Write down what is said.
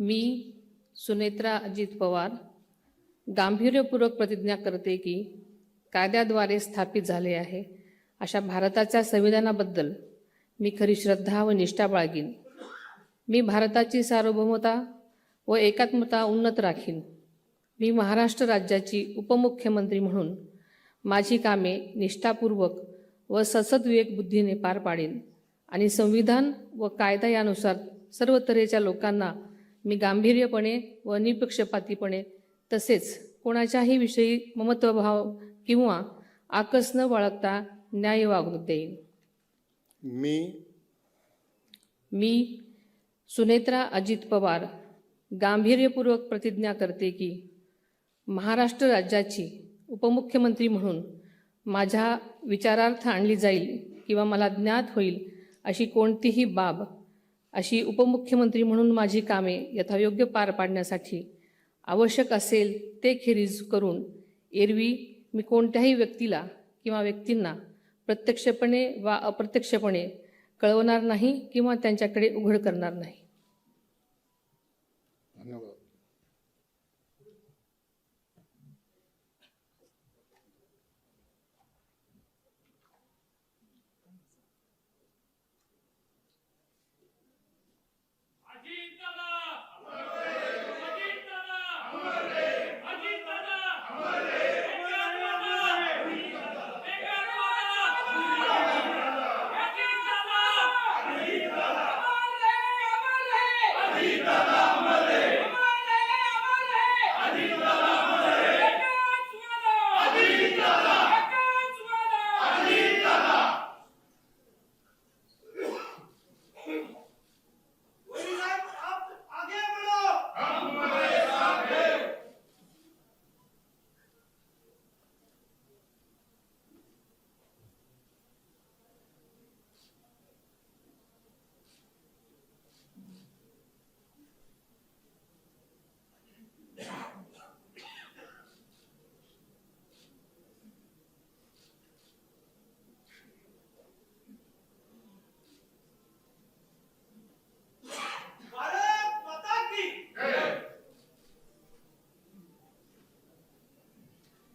मी सुनेत्रा अजित पवार गांभीर्यपूर्वक प्रतिज्ञा करते की कायद्याद्वारे स्थापित झाले आहे अशा भारताच्या संविधानाबद्दल मी खरी श्रद्धा व निष्ठा बाळगीन. मी भारताची सार्वभौमता व एकात्मता उन्नत राखीन. मी महाराष्ट्र राज्याची उपमुख्यमंत्री म्हणून माझी कामे निष्ठापूर्वक व सद्विवेक बुद्धीने पार पाडीन आणि संविधान व कायदा यानुसार सर्व तऱ्हेच्या लोकांना मी गांभीर्यपणे व निपक्षपातीपणे तसेच कोणाच्याही विषयी ममत्वभाव किंवा आकस न बाळगता न्याय वागणूक देईन. मी सुनेत्रा अजित पवार गांभीर्यपूर्वक प्रतिज्ञा करते की महाराष्ट्र राज्याची उपमुख्यमंत्री म्हणून माझ्या विचारार्थ आणली जाईल किंवा मला ज्ञात होईल अशी कोणतीही बाब अशी उपमुख्यमंत्री म्हणून माझी कामे यथायोग्य पार पाडण्यासाठी आवश्यक असेल ते खेरीज करून एरवी मी कोणत्याही व्यक्तीला किंवा व्यक्तींना प्रत्यक्षपणे वा अप्रत्यक्षपणे कळवणार नाही किंवा त्यांच्याकडे उघड करणार नाही. धन्यवाद. Viva!